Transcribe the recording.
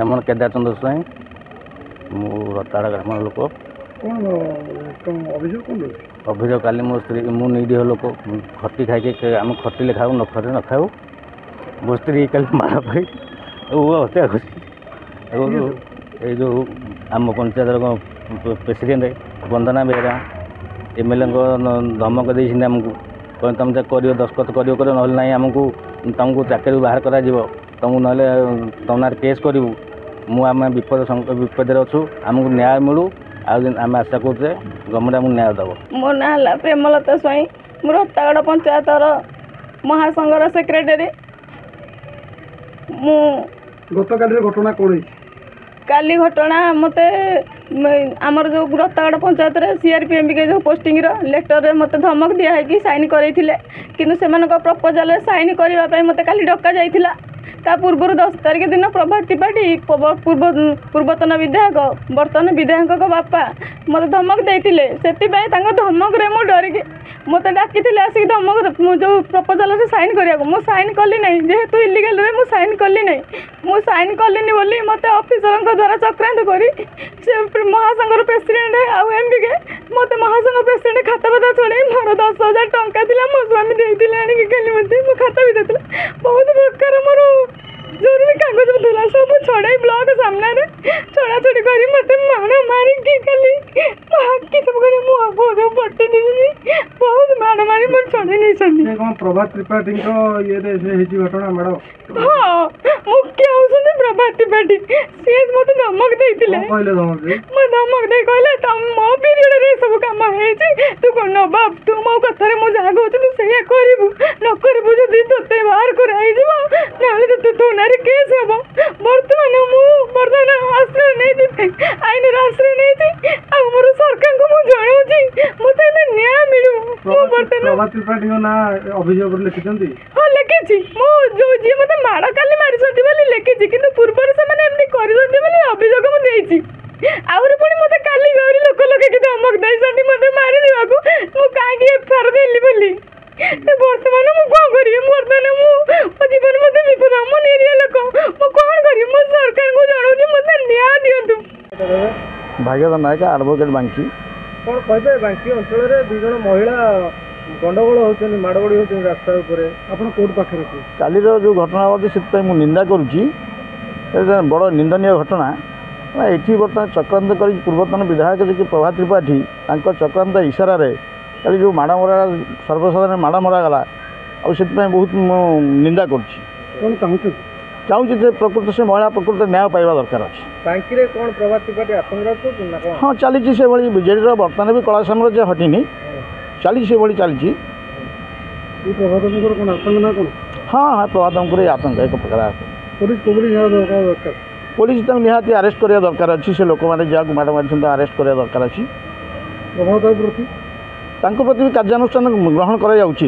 ଆମର କେଦାର ଚନ୍ଦ୍ର ସ୍ୱାଇଁ ମୁଁ ରତାଳ ଗ୍ରାମର ଲୋକ। ଅଭିଯୋଗ କାଲି ମୋ ସ୍ତ୍ରୀ ମୁଁ ନିରୀହ ଲୋକ ଖଟି ଖାଇକି ଆମେ ଖଟିଲେ ଖାଉ ନ ଖଟିଲେ ନ ଖାଉ। ମୋ ସ୍ତ୍ରୀ କାଲି ମାଡ଼ ପାଇ ହତ୍ୟା କରିଛି। ଏଇ ଯେଉଁ ଆମ ପଞ୍ଚାୟତର ପ୍ରେସିଡେଣ୍ଟ ବନ୍ଦନା ବେହେରା MLA ଧମକ ଦେଇଛନ୍ତି ଆମକୁ, କହିଲେ ତୁମେ ଯାହା କରିବ ଦସ୍ତଖତ କରିବ ନହେଲେ ନାହିଁ ଆମକୁ ତୁମକୁ ଚାକିରିରୁ ବାହାର କରାଯିବ, ତୁମକୁ ନହେଲେ ତୁମ ନାଁରେ କେସ୍ କରିବୁ। ଆମେ ବିପଦରେ ଅଛୁ, ଆମକୁ ନ୍ୟାୟ ମିଳୁ। ଆଉ ଆମେ ଆଶା କରୁଛେ ଗଭର୍ଣ୍ଣମେଣ୍ଟ ଆମକୁ ନ୍ୟାୟ ଦେବ। ମୋ ନାଁ ହେଲା ପ୍ରେମଲତା ସ୍ୱାଇଁ, ମୁଁ ରତାଗଡ଼ ପଞ୍ଚାୟତର ମହାସଂଘର ସେକ୍ରେଟାରୀ। ମୁଁ ଗତକାଲିର ଘଟଣା କ'ଣ ହେଇଛି? କାଲି ଘଟଣା ମୋତେ ଆମର ଯେଉଁ ରତାଗଡ଼ ପଞ୍ଚାୟତରେ CRPMBK ଯେଉଁ ପୋଷ୍ଟିଂର ଲେଟରରେ ମୋତେ ଧମକ ଦିଆ ହେଇକି ସାଇନ୍ କରେଇଥିଲେ, କିନ୍ତୁ ସେମାନଙ୍କ ପ୍ରପୋଜାଲରେ ସାଇନ୍ କରିବା ପାଇଁ ମୋତେ କାଲି ଡକାଯାଇଥିଲା। ତା ପୂର୍ବରୁ 10 ତାରିଖ ଦିନ ପ୍ରଭାତ ତ୍ରିପାଠୀ ପୂର୍ବତନ ବିଧାୟକ ବର୍ତ୍ତମାନ ବିଧାୟକଙ୍କ ବାପା ମୋତେ ଧମକ ଦେଇଥିଲେ। ସେଥିପାଇଁ ତାଙ୍କ ଧମକରେ ମୁଁ ଡରିକି ମୋତେ ଡାକିଥିଲେ ଆସିକି ଧମକ ଯେଉଁ ପ୍ରପୋଜାଲରେ ସାଇନ୍ କରିବାକୁ। ମୁଁ ସାଇନ୍ କଲି ନାହିଁ, ଯେହେତୁ ଇଲିଗାଲରେ ମୁଁ ସାଇନ୍ କଲି ନାହିଁ। ମୁଁ ସାଇନ୍ କଲିନି ବୋଲି ମୋତେ ଅଫିସରଙ୍କ ଦ୍ୱାରା ଚକ୍ରାନ୍ତ କରି ସେ ମହାସଂଘର ପ୍ରେସିଡେଣ୍ଟ ଆଉ MBK ମୋତେ ମହାସଂଘ ପ୍ରେସିଡେଣ୍ଟ ଖାତା ଫାତା ଛଡ଼େଇ ମୋର 10,000 ଟଙ୍କା ଥିଲା ମୋ ସ୍ୱାମୀ ଦେଇଥିଲେ ଆଣିକି କାଲି ମୋତେ ମୋ ଖାତା ଭିତରେ ଥିଲା। ବହୁତ ପ୍ରକାର ମୋର ଜରୁରୀ କାଗଜ ଥିଲା, ସବୁ ଛଡ଼େଇ ବ୍ଲକ ସାମ୍ନାରେ ଛଡ଼ାଛଡ଼ି କରି ମୋତେ ମାଡ଼ ମାରିକି କାଲି ହାକି ସବୁ କରି ମୁଁ ପଟି ଦେଇଛି। ବହୁତ ମାଡ଼ ମାରି ମୋର ଛଡ଼େଇ ନେଇଛନ୍ତି। କ'ଣ ପ୍ରଭାତ ତ୍ରିପାଠୀଙ୍କ ଇଏରେ ହେଇଛି ଘଟଣା ମ୍ୟାଡ଼ାମ? ହଁ, ମୁଖ୍ୟ ହେଉଛନ୍ତି ପ୍ରଭାତ ତ୍ରିପାଠୀ। ସିଏ ମୋତେ ଧମକ ଦେଇଥିଲେ। କହିଲେ ଧମକ ଦେଇ କହିଲେ ମୋ ପିରିୟଡ଼ରେ ଏସବୁ କାମ ହେଇଛି, ତୁ କ'ଣ ନବାବ, ତୁ ମୋ କଥାରେ ମୁଁ ଯାହା କହୁଛି ତୁ ସେଇଆ କରିବୁ, ନ କରିବୁ ଯଦି ତୋତେ ବାହାର କରାହେଇଯିବ, ନହେଲେ ତୋ ନାଁରେ କେସ୍ ହେବ। ବର୍ତ୍ତମାନ ଆଶ୍ରୟ ନେଇଛି, ଆଇନର ଆଶ୍ରୟ ନେଇଛି। ଆଉ ମୋର ସରକାରଙ୍କୁ ମୁଁ ଜଣାଉଛି ମୋତେ ଏବେ ନ୍ୟାୟ ମିଳୁ। ପ୍ରଭାତ ତ୍ରିପାଠୀଙ୍କ ନାଁ ଅଭିଯୋଗରେ ଲେଖିଛନ୍ତି? ହଁ ଲେଖିଛି, ମୁଁ ଯିଏ ମୋତେ ମାଡ଼ କାଲି ମାରିଛନ୍ତି ବୋଲି ଲେଖିଛି, କିନ୍ତୁ ପୂର୍ବରୁ ସେମାନେ ଏମିତି କରିଛନ୍ତି ବୋଲି ଅଭିଯୋଗ ମୁଁ ଦେଇଛି। ଆହୁରି ପୁଣି ମୋତେ କାଲି ଗୌରୀ ଲୋକ ଲଗେଇକି ଧମକ ଦେଇଛନ୍ତି ମୋତେ ମାରିଦେବାକୁ। ମୁଁ କାହିଁକି FIR ଦେଲି ବୋଲି। ବର୍ତ୍ତମାନ ମୁଁ କ'ଣ କରିବି? ବର୍ତ୍ତମାନ ମୋ ଜୀବନ ମୋତେ ବିପଦ, ମୁଁ ନିରୀହ ଲୋକ, ମୁଁ କ'ଣ କରିବି? ମୁଁ ସରକାରଙ୍କୁ ଜଣାଉଛି ମୋତେ ନ୍ୟାୟ ଦିଅନ୍ତୁ। ଭାଗ୍ୟଦ ନାୟକ ଆଡ଼ଭୋକେଟ୍ ବାଙ୍କି। କ'ଣ କହିବେ? ବାଙ୍କି ଅଞ୍ଚଳରେ 2 ଜଣ ମହିଳା ଗଣ୍ଡଗୋଳ ହେଉଛନ୍ତି, ମାଡ଼ଗୋଳି ହେଉଛନ୍ତି ରାସ୍ତା ଉପରେ, ଆପଣ କୋର୍ଟ ପାଖରେ ଅଛି। କାଲିର ଯେଉଁ ଘଟଣା ଘଟିଛି ସେଥିପାଇଁ ମୁଁ ନିନ୍ଦା କରୁଛି। ଏଇଟା ବଡ଼ ନିନ୍ଦନୀୟ ଘଟଣା। ଏଠି ବର୍ତ୍ତମାନ ଚକ୍ରାନ୍ତ କରି ପୂର୍ବତନ ବିଧାୟକ ଯିଏକି ପ୍ରଭାତ ତ୍ରିପାଠୀ ତାଙ୍କ ଚକ୍ରାନ୍ତ ଇସାରାରେ କାଲି ଯେଉଁ ମାଡ଼ ମରା ସର୍ବସାଧାରଣ ମାଡ଼ ମରାଗଲା, ଆଉ ସେଥିପାଇଁ ବହୁତ ମୁଁ ନିନ୍ଦା କରୁଛି। କ'ଣ ଚାହୁଁଛି ଯେ ପ୍ରକୃତ ସେ ମହିଳା ପ୍ରକୃତ ନ୍ୟାୟ ପାଇବା ଦରକାର ଅଛି। ବାଙ୍କିରେ କ'ଣ ପ୍ରଭାତ ତ୍ରିପାଠୀ ଆତଙ୍କ କରୁଛନ୍ତି ନା କ'ଣ? ହଁ, ଚାଲିଛି ସେଭଳି। ବିଜେଡ଼ିର ବର୍ତ୍ତମାନ ବି କଳା ସାମ୍ରାଜ୍ୟ ହଟିନି, ଚାଲିଛି ସେଭଳି ଚାଲିଛି। ପ୍ରଭାତଙ୍କର କ'ଣ ଆତଙ୍କ ନା କ'ଣ? ହଁ, ପ୍ରଭାତଙ୍କର ଏ ଆତଙ୍କ ଏକ ପ୍ରକାର। ପୋଲିସ ତାଙ୍କୁ ନିହାତି ଆରେଷ୍ଟ କରିବା ଦରକାର ଅଛି। ସେ ଲୋକମାନେ ଯାହାକୁ ମାଡ଼ ମାରିଛନ୍ତି ଆରେଷ୍ଟ କରିବା ଦରକାର ଅଛି। ପ୍ରଭାତ ପ୍ରତି ତାଙ୍କ ପ୍ରତି ବି କାର୍ଯ୍ୟାନୁଷ୍ଠାନ ଗ୍ରହଣ କରାଯାଉଛି।